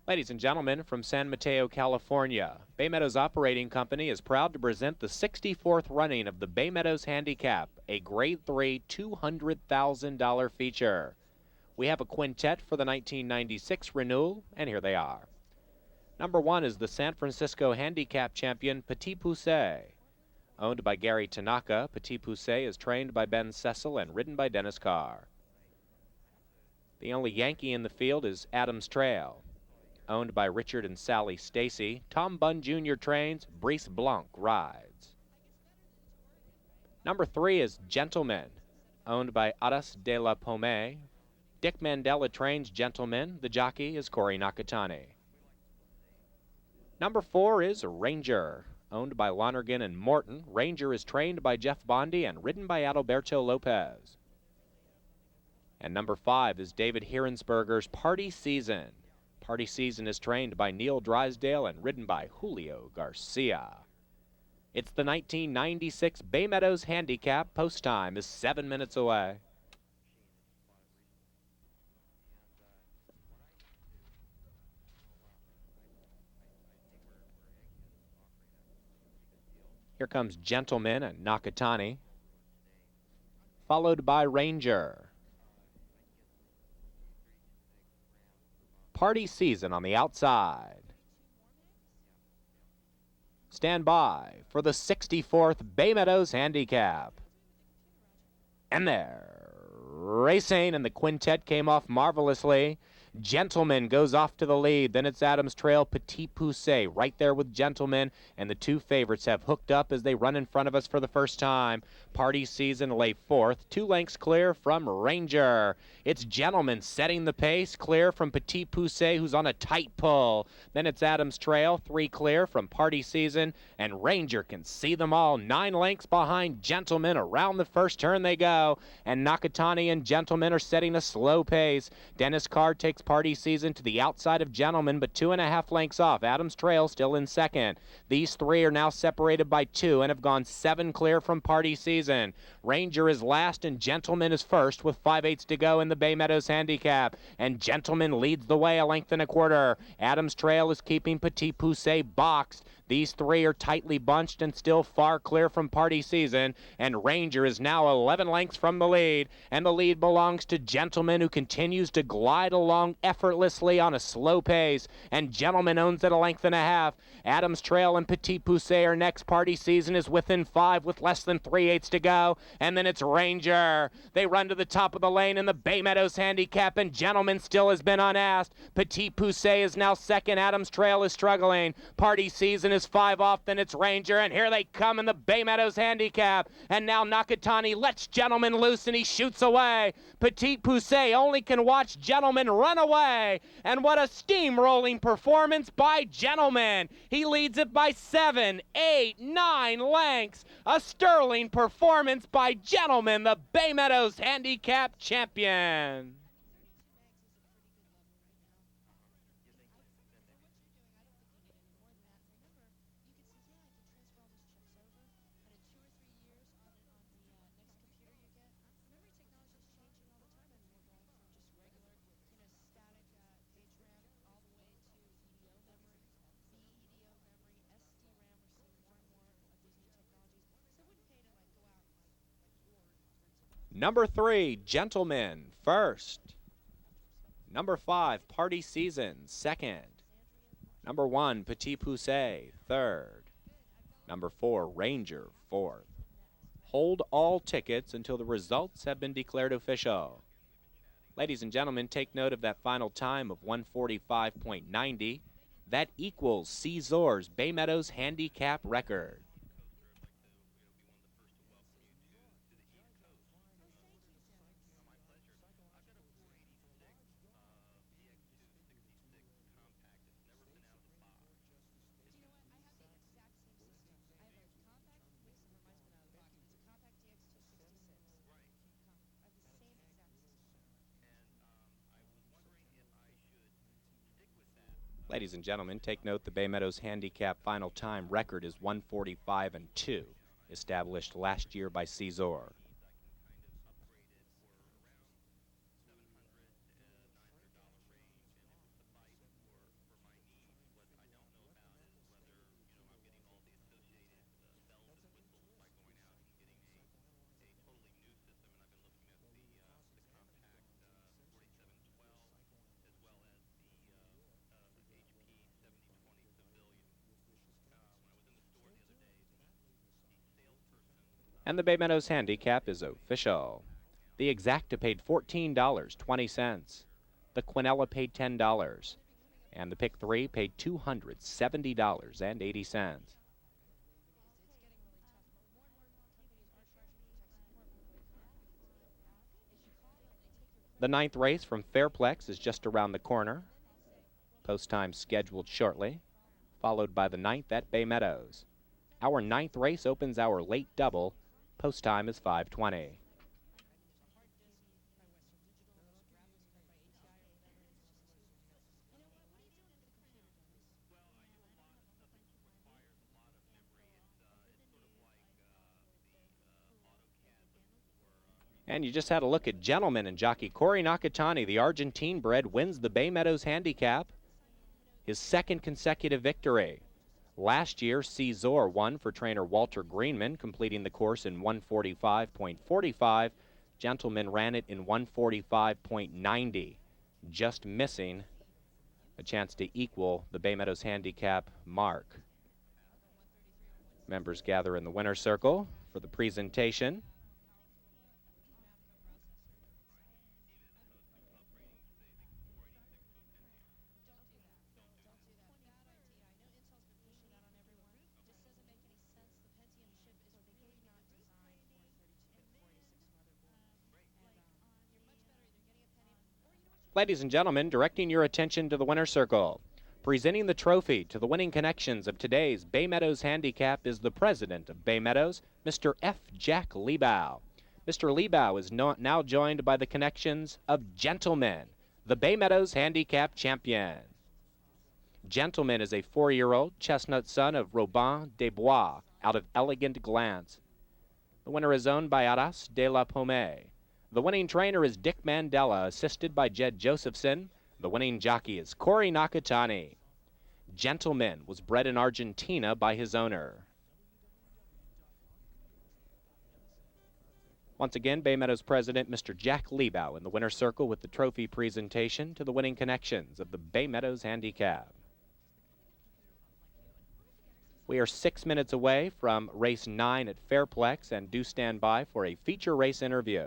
Ladies and gentlemen, from San Mateo, California, Bay Meadows Operating Company is proud to present the 64th running of the Bay Meadows Handicap, a Grade 3 $200,000 feature. We have a quintet for the 1996 renewal, and here they are. Number 1 is the San Francisco Handicap champion, Petit Poucet. Owned by Gary Tanaka, Petit Poucet is trained by Ben Cecil and ridden by Dennis Carr. The only Yankee in the field is Adams Trail. Owned by Richard and Sally Stacy, Tom Bunn Jr. trains, Brice Blanc rides. Number 3 is Gentleman. Owned by Haras de La Pomme, Dick Mandella trains Gentleman. The jockey is Corey Nakatani. Number 4 is Ranger. Owned by Lonergan and Morton, Ranger is trained by Jeff Bondi and ridden by Adalberto Lopez. And number 5 is David Hirensberger's Party Season. Party Season is trained by Neil Drysdale and ridden by Julio Garcia. It's the 1996 Bay Meadows Handicap. Post time is 7 minutes away. Here comes Gentleman and Nakatani, followed by Ranger. Party Season on the outside. Stand by for the 64th Bay Meadows Handicap. And they're racing, and the quintet came off marvelously. Gentleman goes off to the lead. Then it's Adams Trail, Petit Poucet right there with Gentleman, and the two favorites have hooked up as they run in front of us for the first time. Party Season lay fourth, 2 lengths clear from Ranger. It's Gentleman setting the pace, clear from Petit Poucet, who's on a tight pull. Then it's Adams Trail, 3 clear from Party Season, and Ranger can see them all. 9 lengths behind Gentleman. Around the first turn they go, and Nakatani and Gentleman are setting a slow pace. Dennis Carr takes Party Season to the outside of Gentleman, but 2.5 lengths off. Adams Trail still in second. These three are now separated by 2 and have gone 7 clear from Party Season. Ranger is last and Gentleman is first with 5/8 to go in the Bay Meadows Handicap. And Gentleman leads the way 1.25 lengths. Adams Trail is keeping Petit Poucet boxed. These three are tightly bunched and still far clear from Party Season, and Ranger is now 11 lengths from the lead, and the lead belongs to Gentleman, who continues to glide along effortlessly on a slow pace, and Gentleman owns it 1.5 lengths. Adams Trail and Petit Poucet are next. Party Season is within 5 with less than 3/8 to go, and then it's Ranger. They run to the top of the lane in the Bay Meadows Handicap, and Gentleman still has been unasked. Petit Poucet is now second. Adams Trail is struggling. Party Season is 5 off, then it's Ranger, and here they come in the Bay Meadows Handicap. And now Nakatani lets Gentleman loose, and he shoots away. Petit Poucet only can watch Gentleman run away. And what a steamrolling performance by Gentleman. He leads it by 7, 8, 9 lengths. A sterling performance by Gentleman, the Bay Meadows Handicap champion. Number 3, Gentleman, first. Number 5, Party Season, second. Number 1, Petit Poucet, third. Number 4, Ranger, fourth. Hold all tickets until the results have been declared official. Ladies and gentlemen, take note of that final time of 1:45.90. That equals Cesar's Bay Meadows Handicap record. Ladies and gentlemen, take note the Bay Meadows Handicap final time record is 1:45.2, established last year by Cesar. And the Bay Meadows Handicap is official. The Exacta paid $14.20. The Quinella paid $10. And the Pick 3 paid $270.80. The 9th race from Fairplex is just around the corner. Post time scheduled shortly, followed by the 9th at Bay Meadows. Our 9th race opens our late double. Post time is 5:20. And you just had a look at Gentleman and jockey Corey Nakatani, the Argentine bred, wins the Bay Meadows Handicap, his 2nd consecutive victory. Last year, Caesar won for trainer Walter Greenman, completing the course in 145.45. Gentleman ran it in 145.90, just missing a chance to equal the Bay Meadows Handicap mark. Members gather in the winner's circle for the presentation. Ladies and gentlemen, directing your attention to the winner's circle. Presenting the trophy to the winning connections of today's Bay Meadows Handicap is the president of Bay Meadows, Mr. F. Jack Liebow. Mr. Liebow is now joined by the connections of Gentleman, the Bay Meadows Handicap champion. Gentleman is a 4-year-old chestnut son of Robin de Bois out of Elegant Glance. The winner is owned by Haras de La Pomme. The winning trainer is Dick Mandella, assisted by Jed Josephson. The winning jockey is Corey Nakatani. Gentleman was bred in Argentina by his owner. Once again, Bay Meadows president Mr. Jack Liebow in the winner's circle with the trophy presentation to the winning connections of the Bay Meadows Handicap. We are 6 minutes away from race 9 at Fairplex and do stand by for a feature race interview.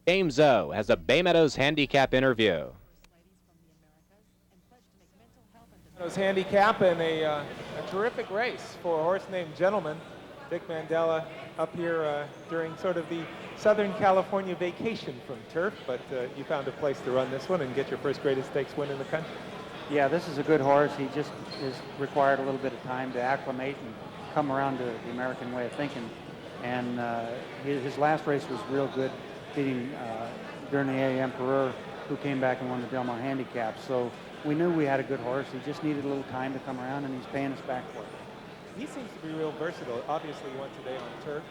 James O has a Bay Meadows Handicap interview. Meadows Handicap in a terrific race for a horse named Gentleman. Dick Mandella up here during sort of the Southern California vacation from turf, but you found a place to run this one and get your first greatest stakes win in the country. Yeah, this is a good horse. He just is required a little bit of time to acclimate and come around to the American way of thinking. And his last race was real good, beating Dernier Empereur, who came back and won the Del Mar Handicap. So we knew we had a good horse. He just needed a little time to come around, and he's paying us back for it. He seems to be real versatile. Obviously, he won today on turf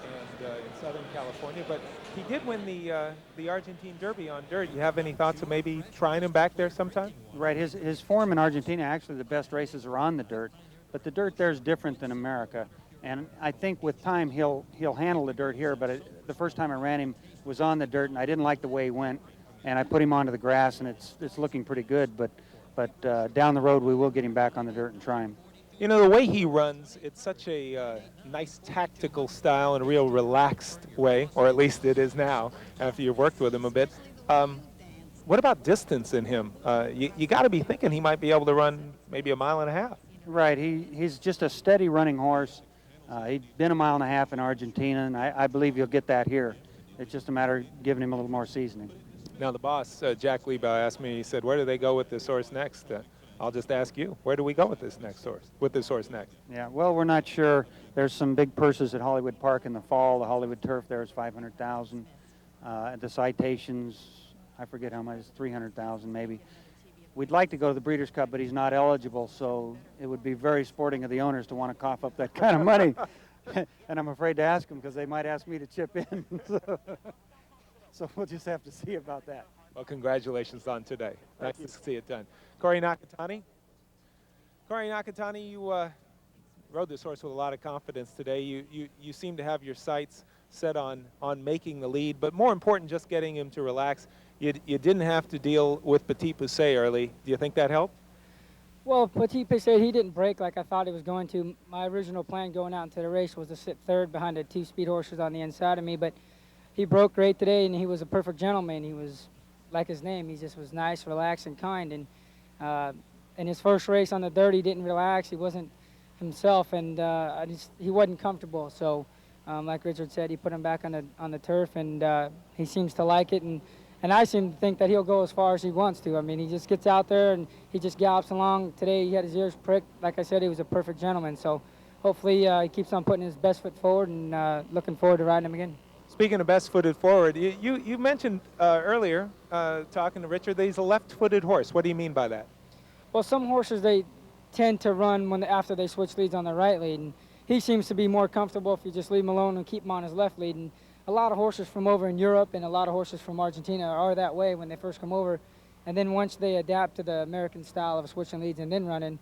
and in Southern California, but he did win the Argentine Derby on dirt. You have any thoughts of maybe trying him back there sometime? Right. His form in Argentina, actually, the best races are on the dirt. but the dirt there is different than America. And I think with time he'll handle the dirt here, but the first time I ran him was on the dirt, and I didn't like the way he went, and I put him onto the grass, and it's looking pretty good, but down the road we will get him back on the dirt and try him. You know, the way he runs, it's such a nice tactical style and a real relaxed way, or at least it is now after you've worked with him a bit. What about distance in him? You got to be thinking he might be able to run maybe a mile and a half. Right, he's just a steady running horse. He'd been a mile and a half in Argentina, and I believe he'll get that here. It's just a matter of giving him a little more seasoning. Now the boss, Jack Liebau, asked me, he said, where do they go with this horse next? I'll just ask you, where do we go with this horse next? Yeah, well, we're not sure. There's some big purses at Hollywood Park in the fall. The Hollywood turf there is $500,000. At the Citations, I forget how much, it's $300,000 maybe. We'd like to go to the Breeders' Cup, but he's not eligible, so it would be very sporting of the owners to want to cough up that kind of money. And I'm afraid to ask them because they might ask me to chip in. So we'll just have to see about that. Well, congratulations on today. Nice to see it done. Corey Nakatani. Corey Nakatani, you rode this horse with a lot of confidence today. You seem to have your sights set on making the lead, but more important, just getting him to relax. You didn't have to deal with Petit Poussé early. Do you think that helped? Well, Petit Poussé, he didn't break like I thought he was going to. My original plan going out into the race was to sit third behind the two speed horses on the inside of me, but he broke great today, and he was a perfect gentleman. He was like his name. He just was nice, relaxed, and kind. And in his first race on the dirt, he didn't relax. He wasn't himself, and he wasn't comfortable. So, like Richard said, he put him back on the turf, and he seems to like it. And I seem to think that he'll go as far as he wants to. I mean, he just gets out there and he just gallops along. Today he had his ears pricked. Like I said, he was a perfect gentleman. So hopefully he keeps on putting his best foot forward, and looking forward to riding him again. Speaking of best-footed forward, you mentioned earlier, talking to Richard, that he's a left-footed horse. What do you mean by that? Well, some horses, they tend to run after they switch leads on the right lead, and he seems to be more comfortable if you just leave him alone and keep him on his left lead. And a lot of horses from over in Europe and a lot of horses from Argentina are that way when they first come over. And then once they adapt to the American style of switching leads and then running,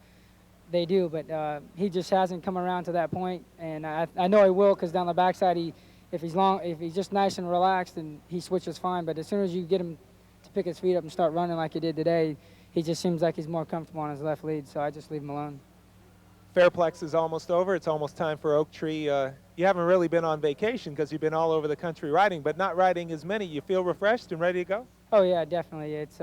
they do. But he just hasn't come around to that point. And I know he will, because down the backside, if he's just nice and relaxed, and he switches fine. But as soon as you get him to pick his feet up and start running like he did today, he just seems like he's more comfortable on his left lead. So I just leave him alone. Fairplex is almost over. It's almost time for Oak Tree. You haven't really been on vacation because you've been all over the country riding, but not riding as many. You feel refreshed and ready to go? Oh yeah, definitely. It's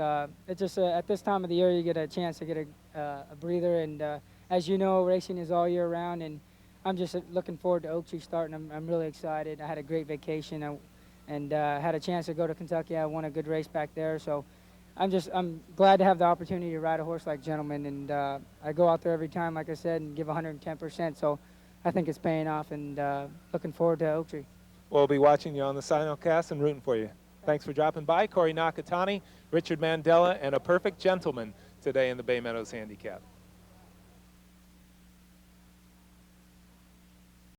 just at this time of the year you get a chance to get a breather, and as you know, racing is all year round, and I'm just looking forward to Oak Tree starting. I'm really excited. I had a great vacation, and had a chance to go to Kentucky. I won a good race back there, so I'm glad to have the opportunity to ride a horse like Gentleman, and I go out there every time, like I said, and give 110%. So I think it's paying off, and looking forward to Oak Tree. We'll be watching you on the simulcast and rooting for you. Thanks for dropping by. Corey Nakatani, Richard Mandella, and a perfect gentleman today in the Bay Meadows Handicap.